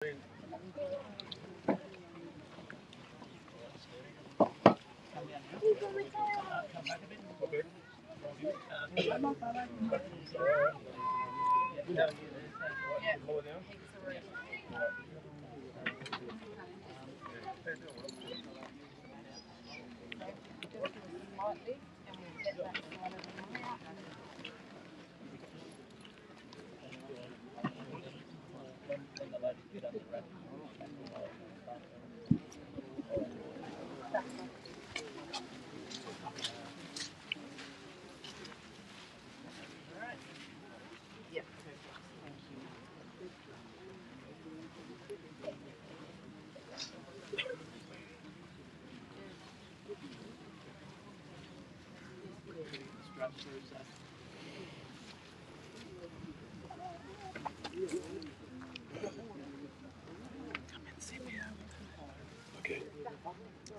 Okay.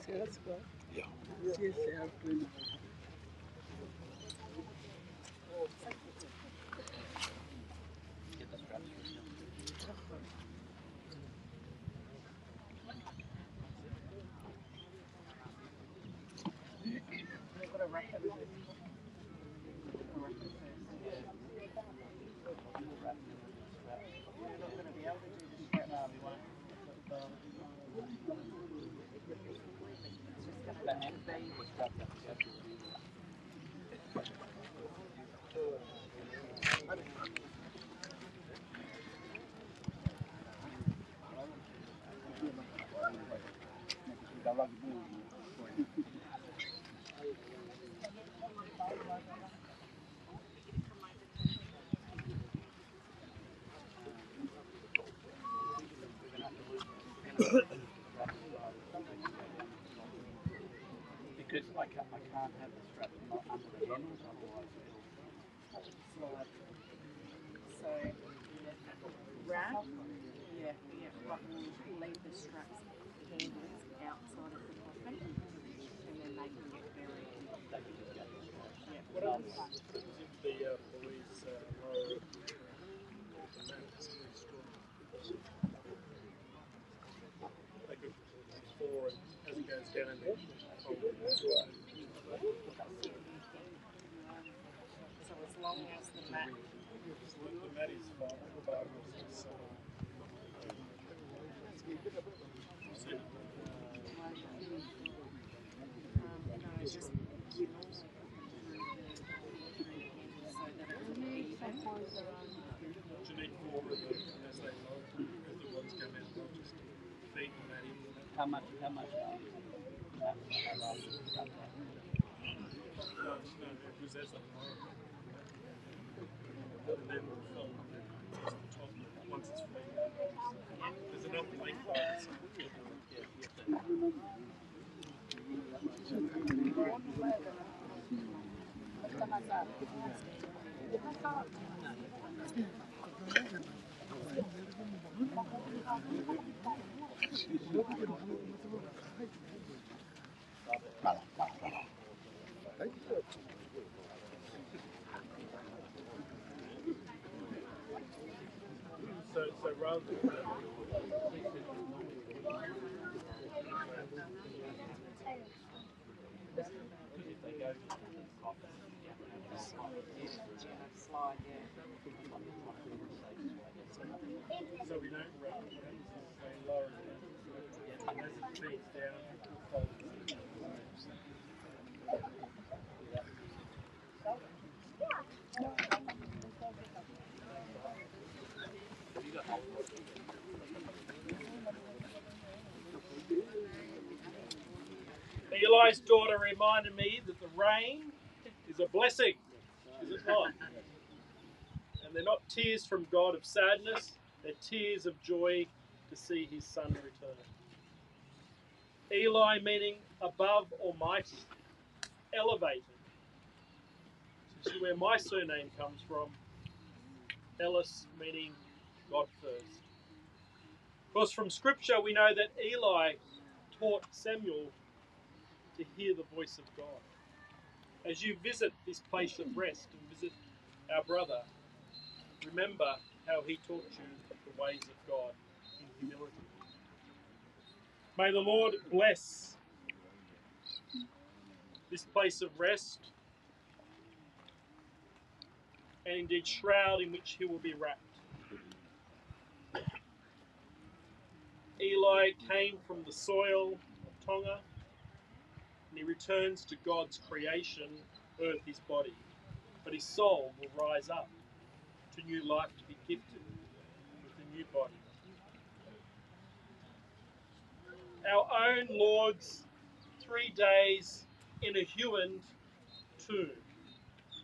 Sehr super. Ja. Sehr, sehr schön. Because I can't have the strap under the handles, otherwise Slide. So, wrap. Yeah. But we'll leave the straps handles outside of the coffin, and then they can get very. Yeah. What happens if the boys lower the mat is really strong? They could explore and as it goes down and then hold it that way. So as long as the mat. The mat is fine, regardless. It's No, just so that it's even. what you need for as they lower, as the ones come out, they'll just feed the mat in. how much No, because as they lower, and then we'll fold just the top once it's fed. There's enough length there. So So rather than Slide, so we don't wrap it, they lower it down. And as it feeds down, it folds it. Eli's daughter reminded me that the rain is a blessing, is it not? And they're not tears from God of sadness, they're tears of joy to see his son return. Eli meaning above Almighty, elevated. This is where my surname comes from. Ellis meaning God first. Of course, from Scripture we know that Eli taught Samuel to hear the voice of God. As you visit this place of rest and visit our brother, remember how he taught you the ways of God in humility. May the Lord bless this place of rest and indeed shroud in which he will be wrapped. Eli came from the soil of Tonga, and he returns to God's creation, earth, his body. But his soul will rise up to new life to be gifted with a new body. Our own Lord's 3 days in a hewn tomb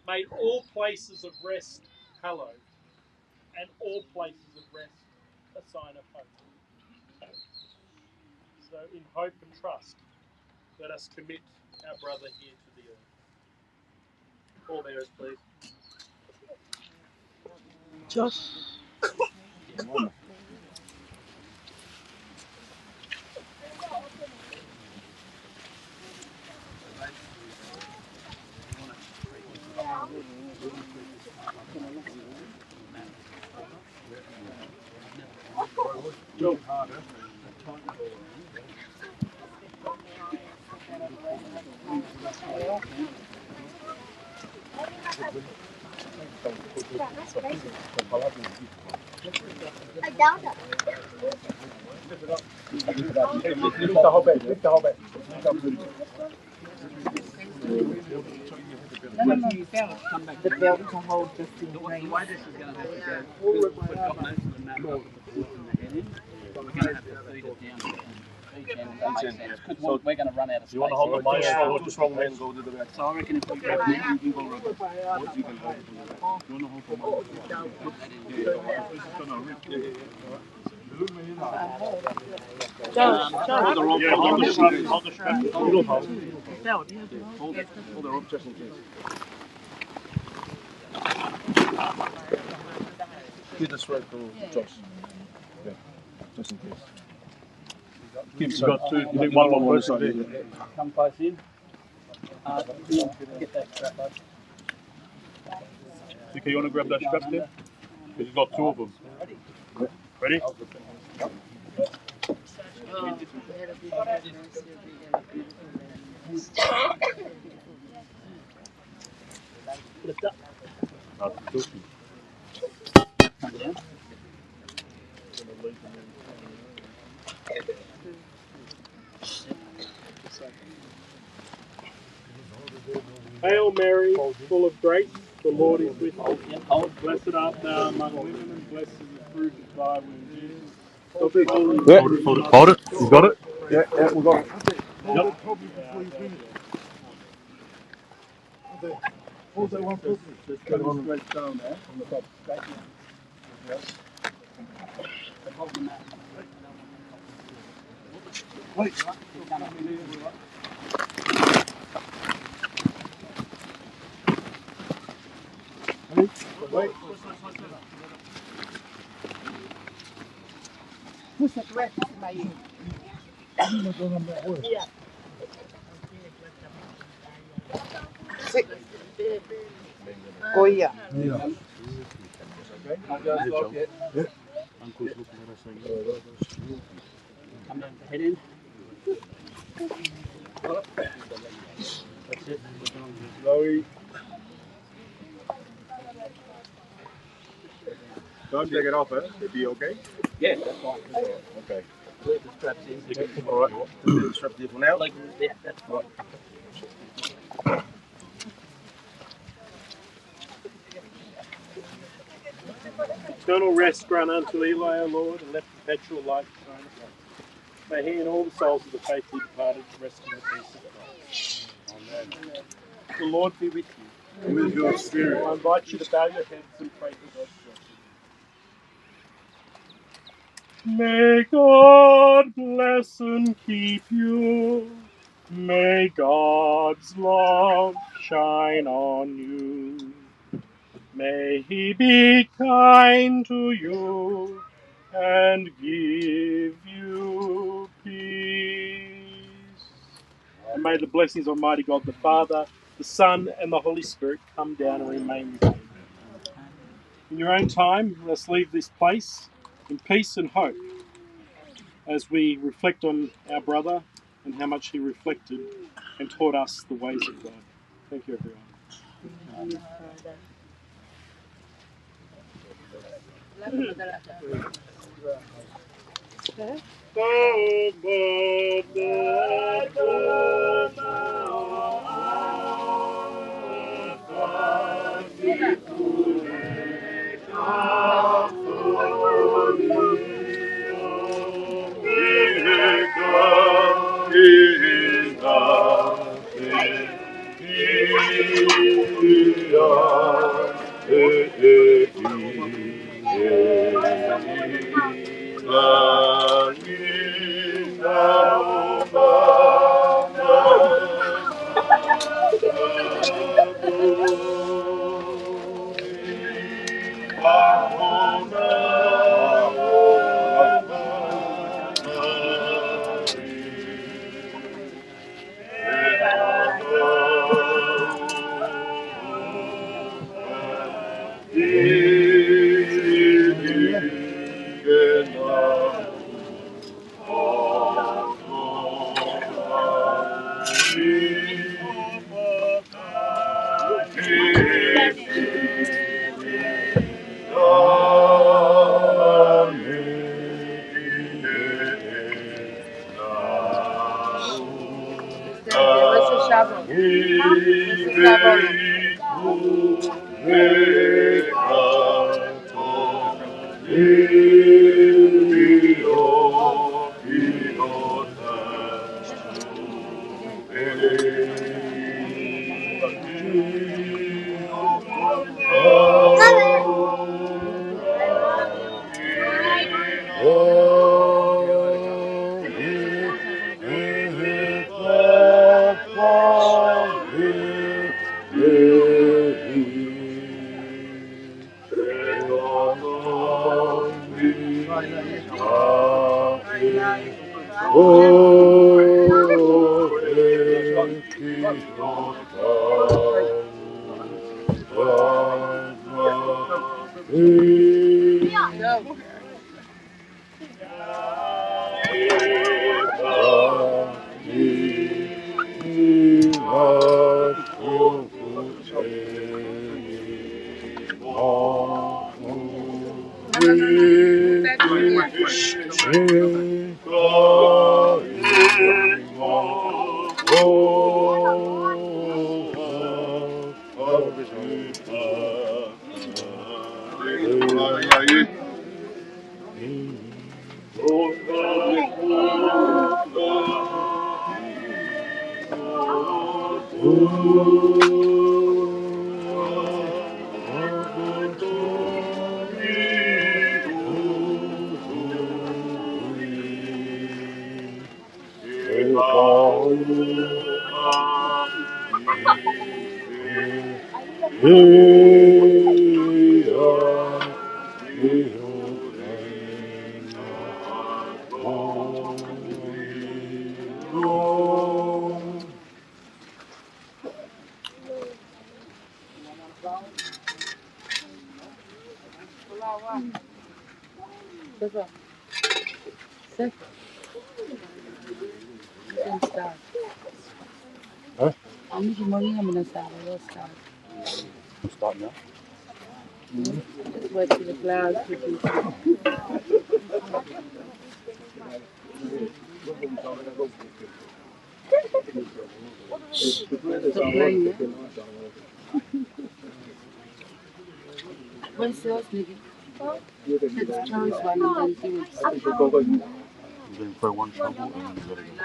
made all places of rest hallowed, and all places of rest a sign of hope. So in hope and trust, let us commit our brother here to the earth. All bearers, please. Josh. Joe. No. The belt to hold just in The case. way this is going to have to go, we've got most of the map up at the foot and the head in, but we're going to have to feed it down each end, if that makes sense, because we're going to run out of space. You want to hold the mic? Two strong men go to the back. So I reckon if we grab me, You can go right. You can hold it. You want to hold the mic? Hold the rope. Hold the strap. Hold the strap. You don't hold. Hold the rope just in case. Give the strap to Josh. Yeah, just in case. You've got two. You think one more person there? come close in. Get that strap up. Okay, you want to grab that strap there? Because you've got two of them. Ready? Lift up. Come down. Hail Mary, full of grace, the Lord is with you. Yep, hold. Blessed art thou among women, and blessed is the fruit of thy womb, Jesus. Yeah. Hold it. You got it? Yeah, we got it. Yep. Hold that one properly. Just put it straight down there on the top. Straight down. Yes. But hold the mat. Wait. Wait. Oh yeah. Come down, head in. That's it. Slowly. Don't take it off, eh? It'll be okay? Yeah, that's fine. Okay. Leave the straps in. Alright. The strap there for now. Like, yeah, that's fine. Eternal rest grant unto Eli, O Lord, and let perpetual life shine upon him. May he and all the souls of the faithfully departed rest in the peace of God. Amen. The Lord be with you. With your spirit. I invite you to bow your heads and pray to God's blessing. May God bless and keep you. May God's love shine on you. May he be kind to you and give you peace. And may the blessings of Almighty God, the Father, the Son, and the Holy Spirit come down and remain with you. In your own time, let's leave this place in peace and hope. as we reflect on our brother and how much he reflected and taught us the ways of God. Thank you, everyone. Start now. Just wait till the clouds produce. Stop playing, yeah? Where's yours, nigga? Let's choose one and then do it. You're going to throw one shovel and then you let it go.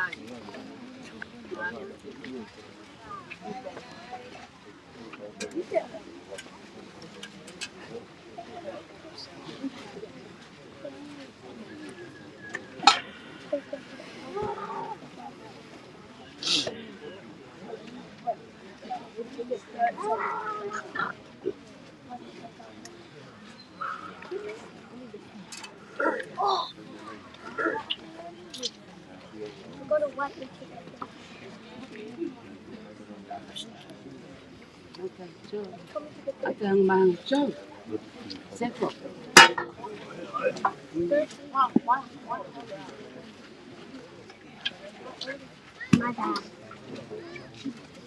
Okay, Joe. Ate ang mahang Joe. Sepo.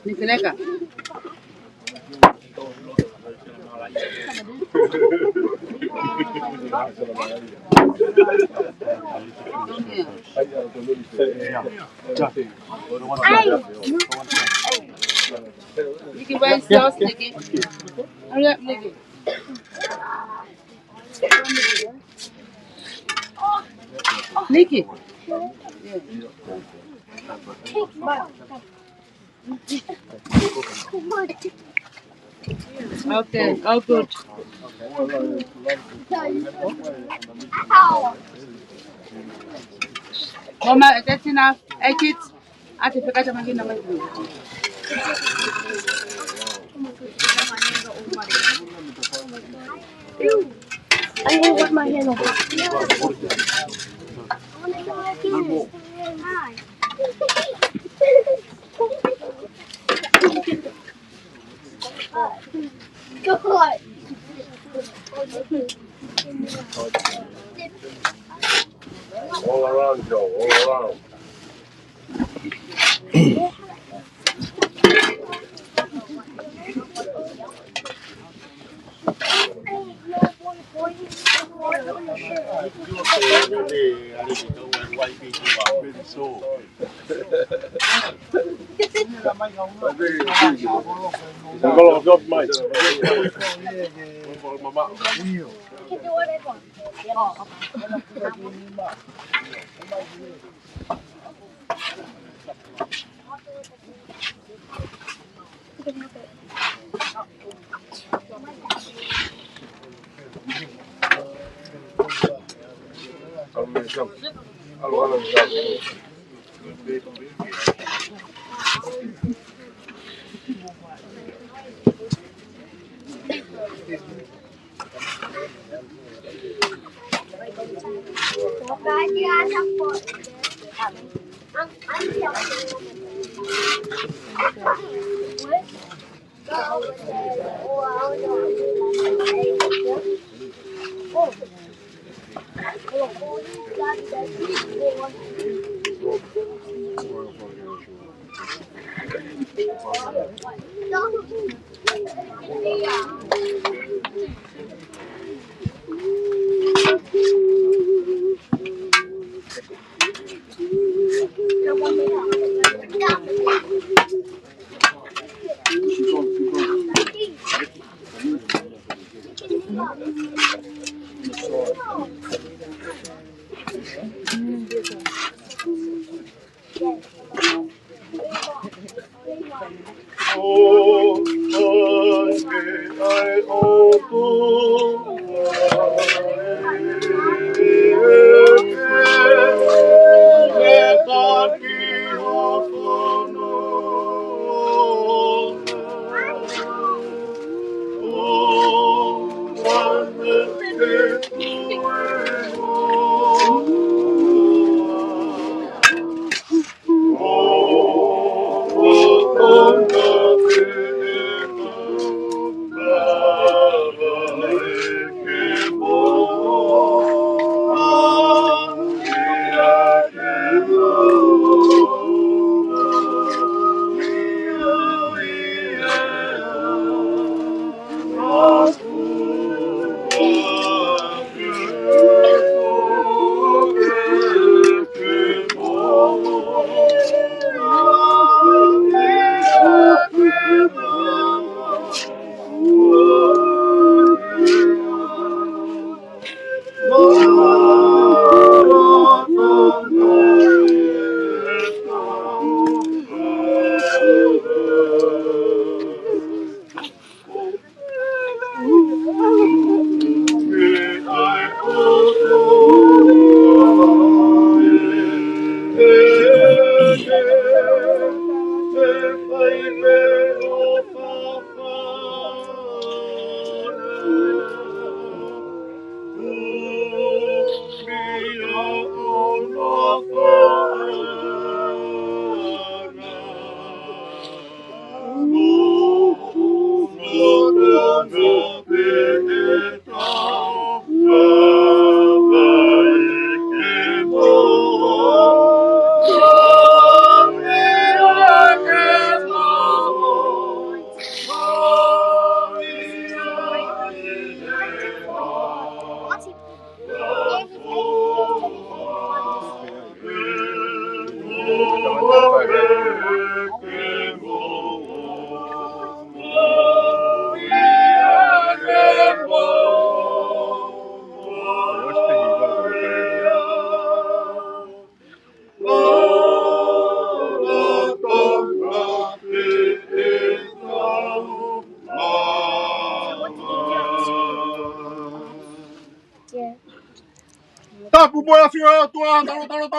Nipeleka. Nicky, where's sauce, Nicky? Hurry up, Nicky. Nicky. Okay, all good. Mama, that's enough. Hey, kids. I can forget to make number 3. I'm going to put my hand over. God. All around, Joe, all around. I've got mate.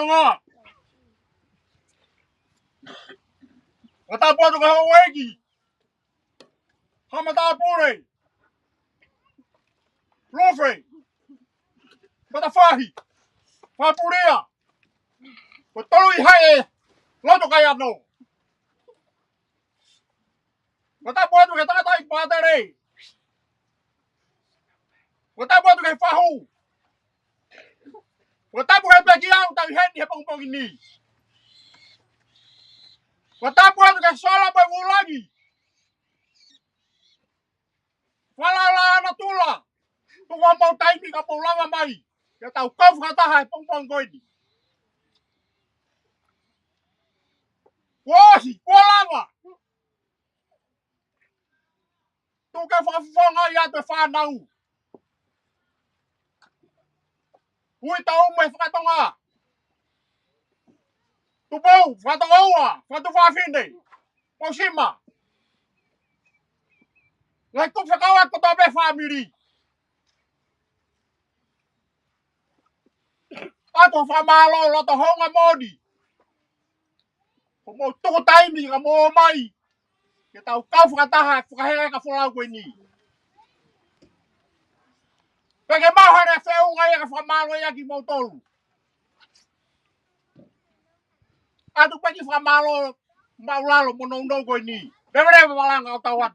ngọ. Người ta bỏ được cái hông ấy gì. Không mà ta bỏ đây. Lô phê. Mà ta phá hì. Phá bỏ đi à. Mà tôi hay lo cho cái ăn nô. Người ta bỏ được cái ta tay phá đây. Người ta bỏ được cái phá hù. Người ta bỏ cái gì ăn ta hết hết bông bông ini. Người ta bỏ được cái salah bởi vô lagi. Falala na tula. Tu wa mau tai mi ka pula mai. Ya tau kau kata hai pong pong koi ni. Wo si kola wa. Tu ka fa fa ya te fa nau. Ui tau me fa tonga. Tu bau fa tonga wa, fa tu fa finde. Po sima. Lai tu fa kawa ko ta be family. Ato fa malo lo to honga modi. Ko mo tu tai mi ka mo mai. Ya tau kau kata hai fa he ka fola ko ni. Pege mau hare feu ngai ka fa malo ya ki mo tolu. Atu pagi fa malo maulalo monong ko ni. Bebere malang au tawat.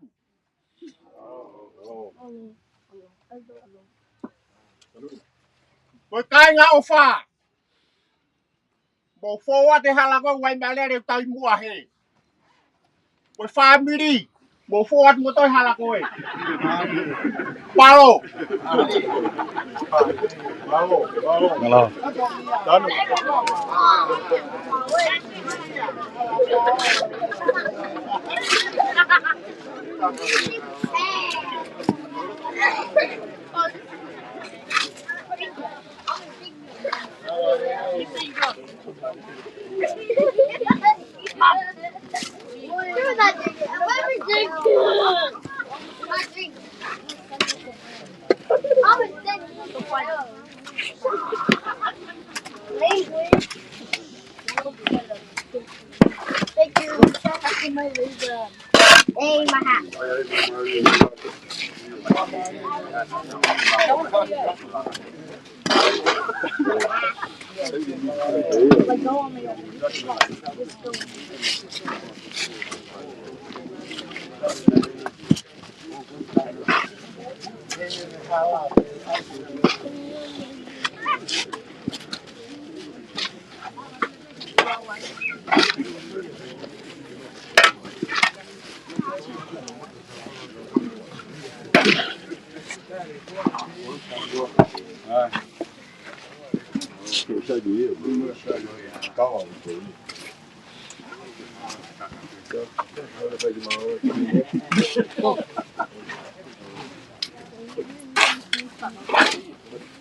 Ko kai nga ofa. Bo fo wa te hala ko wai male re tai mu a he. Ko family. Bo fo wa mo to hala ko e. Palo. Hello. Hey, my hat.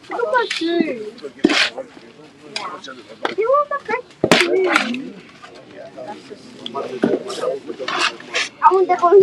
Look at my shoes. You want my shoes? I want that one.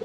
I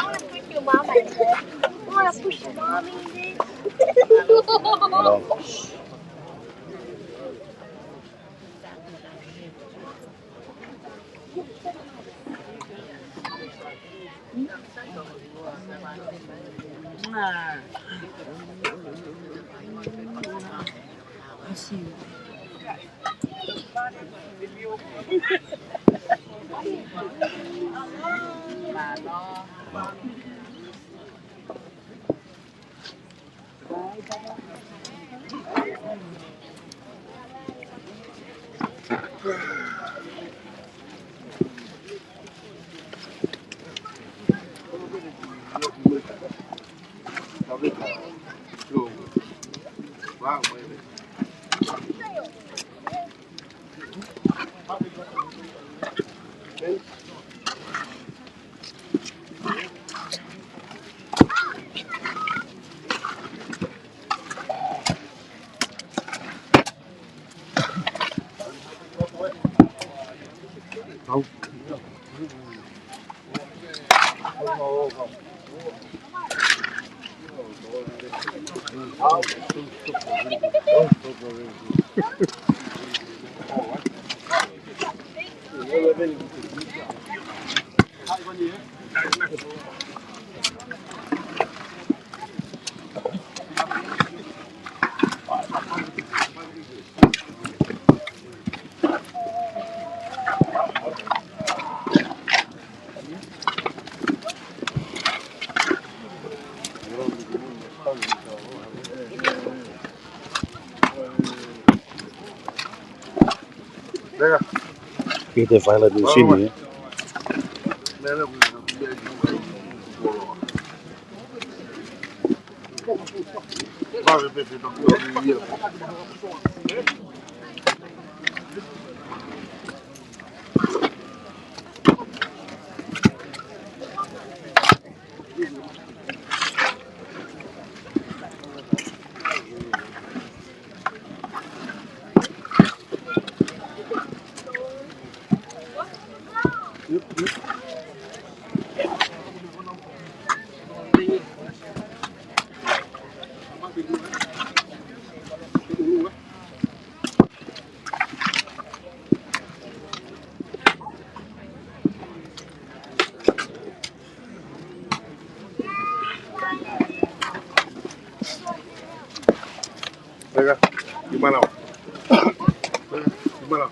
want to push your mom in this. I want to push your mom in this. Kita file di sini. Gimana? Gimana?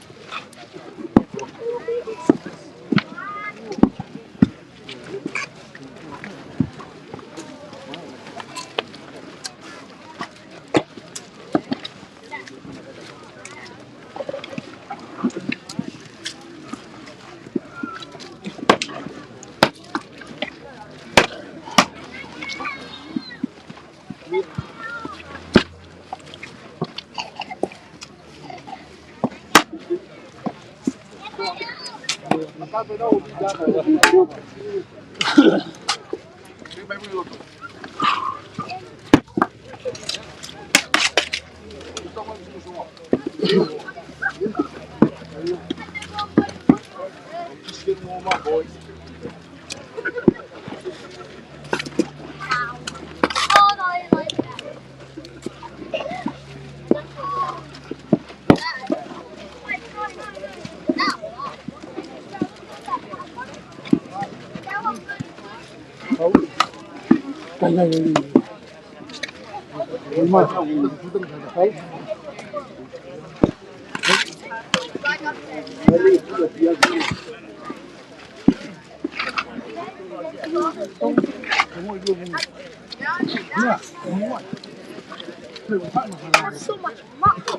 So much muck.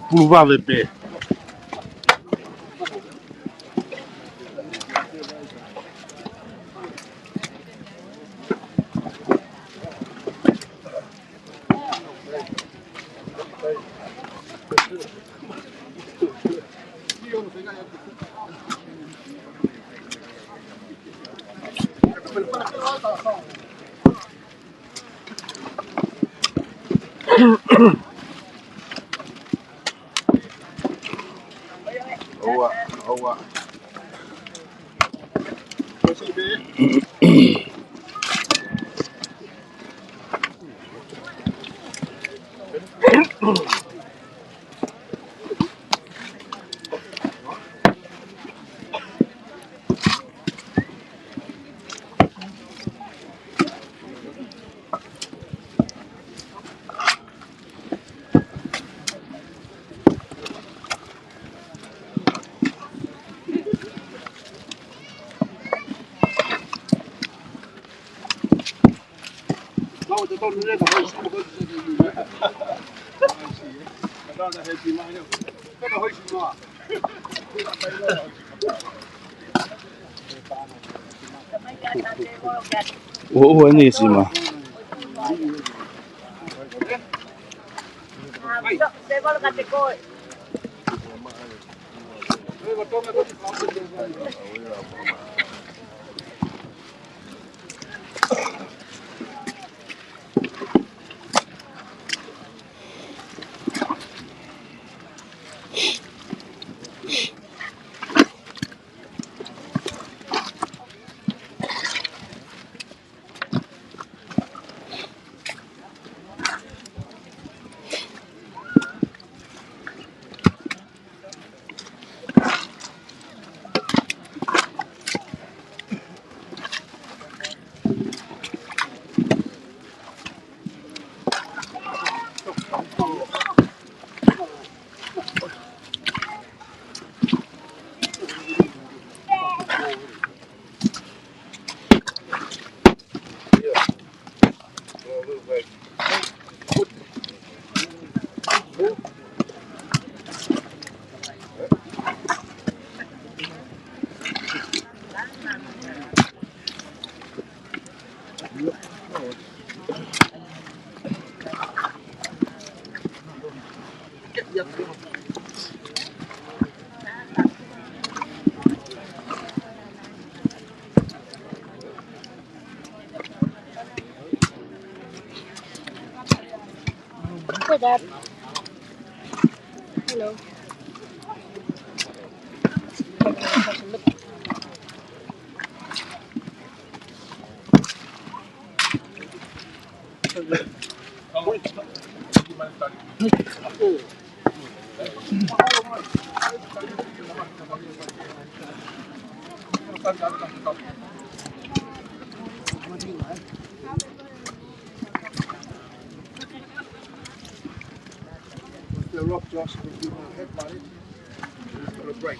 Pulvave pe. Owa. Uwe ni sima. Dad. Hello. The rock Josh was doing my head, buddy. It's got a break.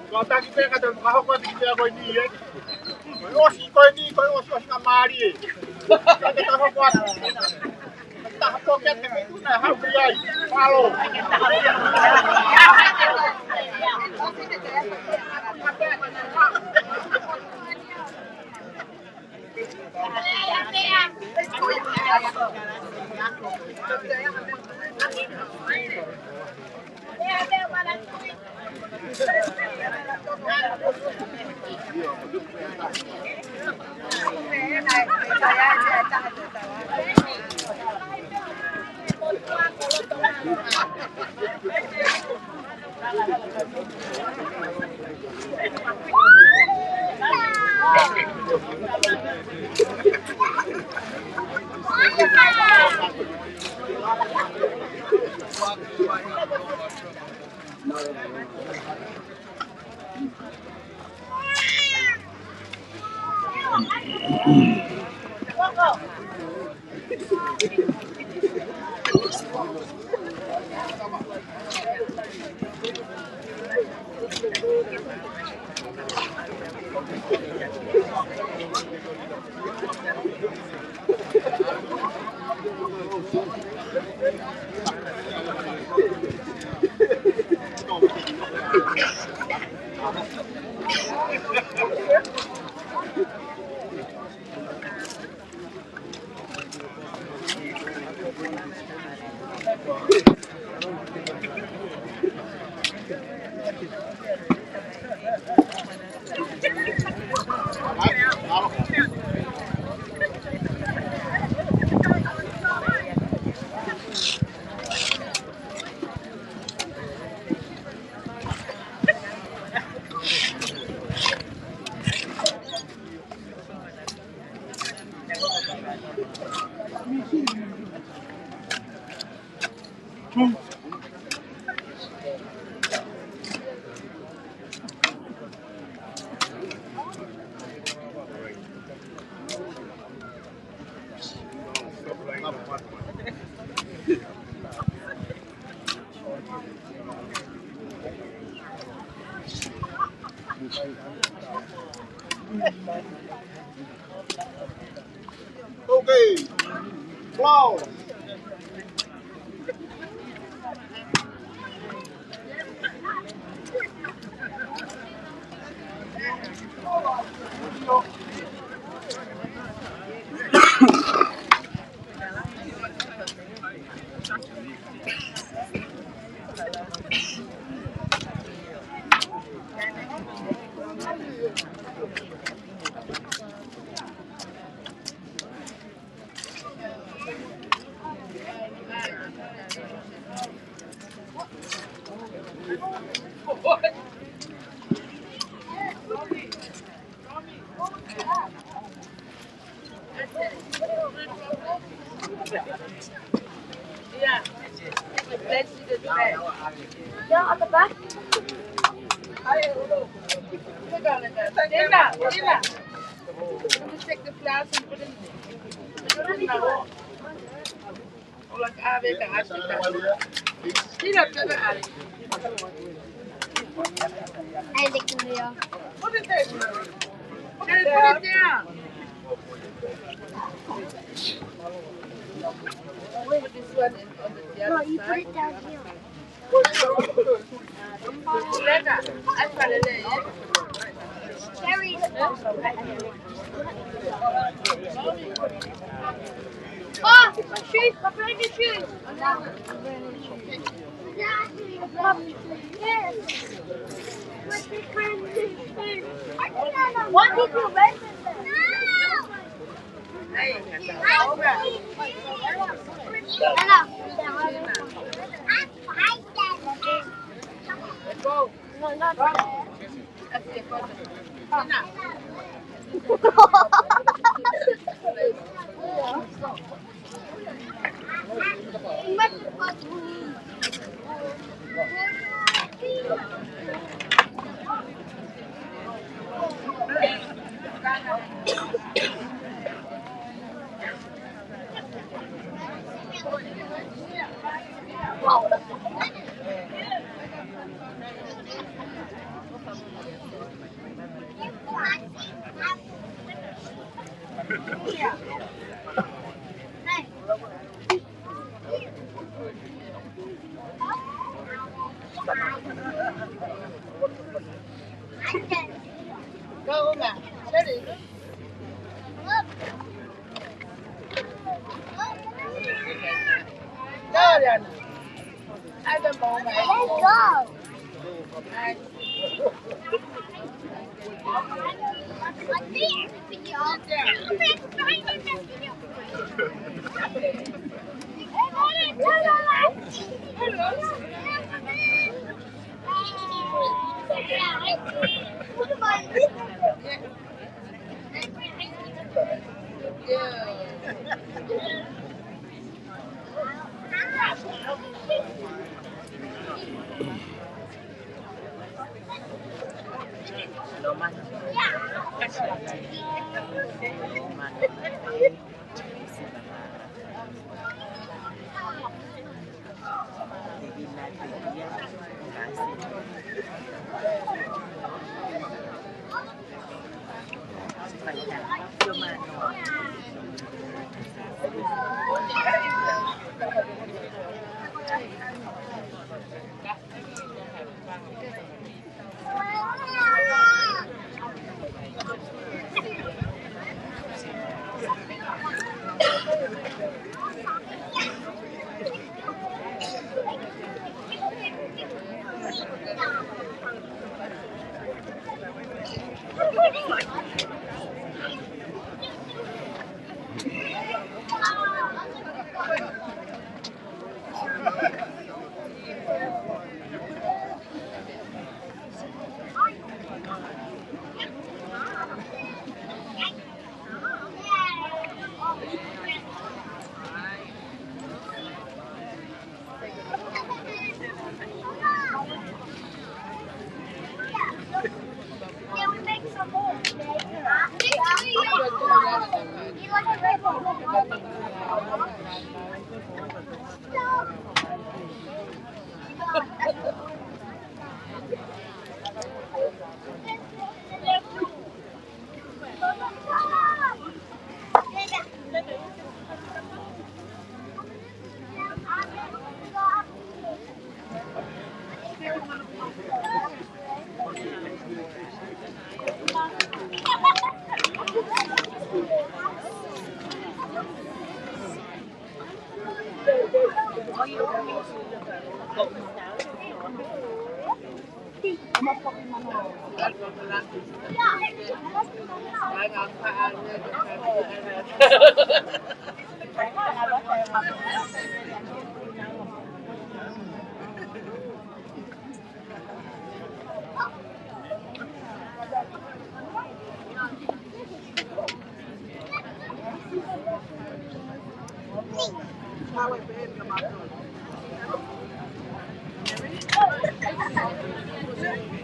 Kalau tak kita kata kau kau kita kau ni eh. Kau ni kau osi ngamari. Kita kau kau tak kau kan itu nah hau dia. Halo. Flow. Yeah. Let's see the bag. Yeah, at the back. Linda, Linda. Let me take the flowers and put it in there. Like Ave ka asita. Linda, put it out. I think we are. Put it there. Put it down. Put this one on the No, other you put side. it down here. Linda, I got it there. Cherries. Oh, my shoes. My brand new shoes. Yes. What's this kind of shoes? One people red. Hey, let's go. No, not that. That's it. Linda. Go, Uma. Steady. Go, Diana. I don't know, man. Let's go.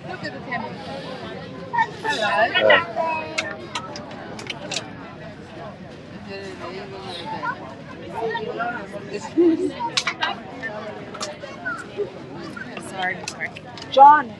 Look at the camera. Sorry, sorry. John.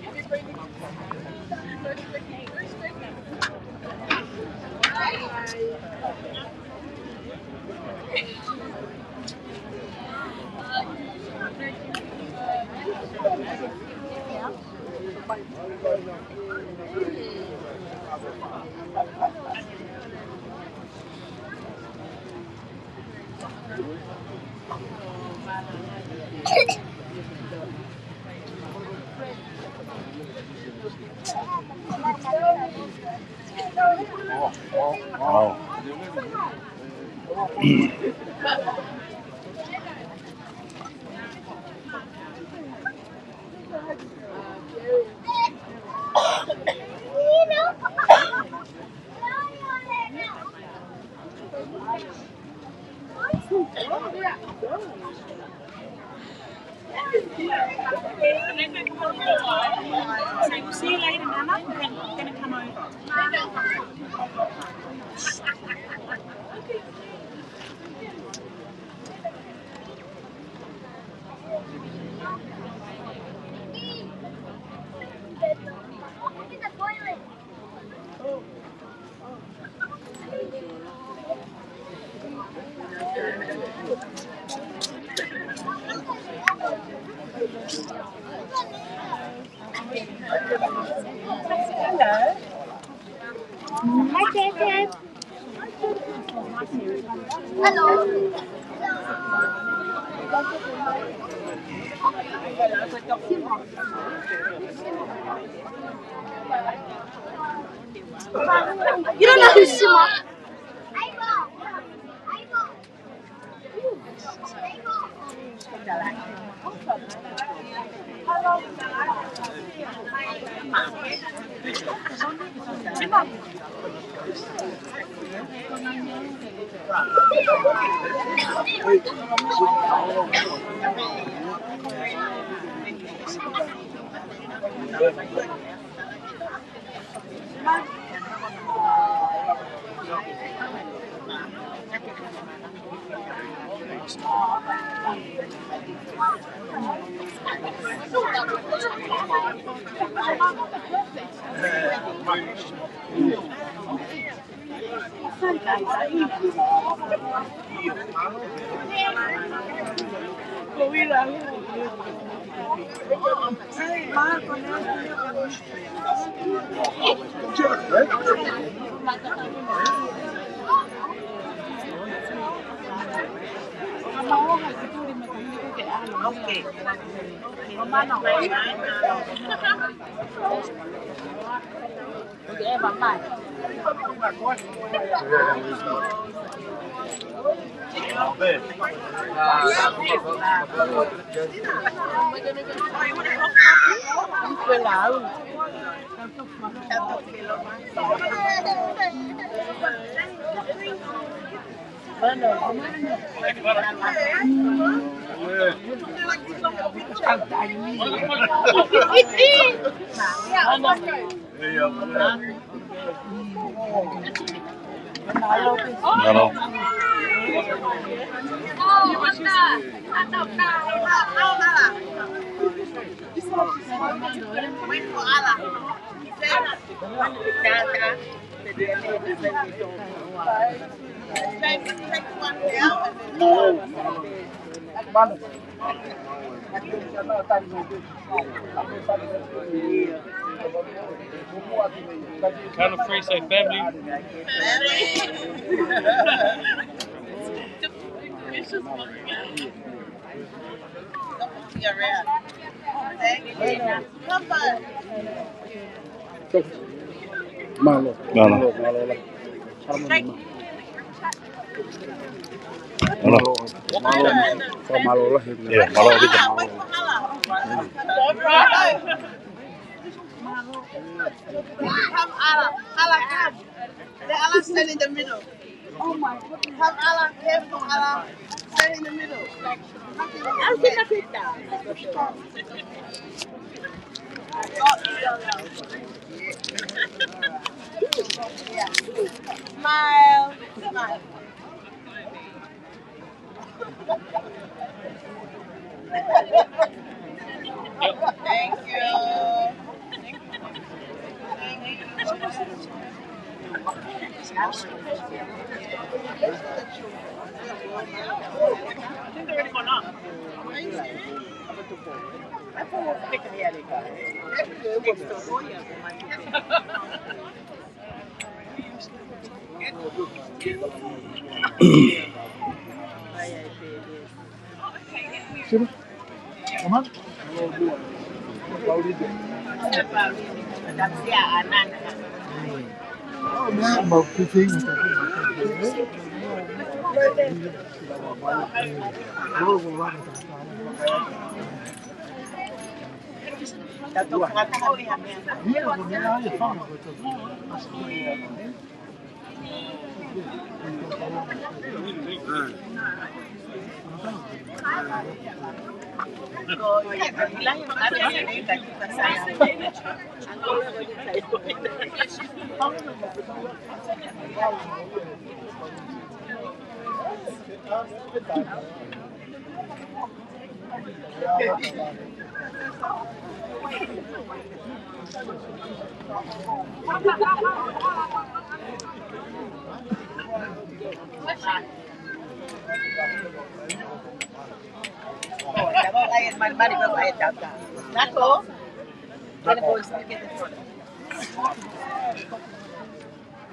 Wow. So we'll see you later, Nana. I'm going to come over. Hi, Jacob. Hello. You don't know who's Simon? Hello. Count of three, say family. Malo. Malo. Malo. Malo. Kalau malo lah itu. Iya, malo gitu. Come Allah, come. The Allah stand in the middle. Oh my God. Come Allah, careful Allah, stand in the middle. I'll take a picture. Yeah. Smile, smile. Thank you. Siapa? Aman? Mau kucing.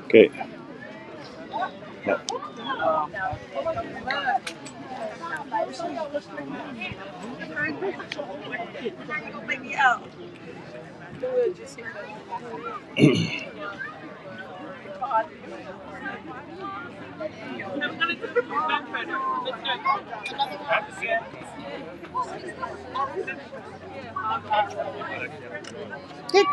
Okay. Take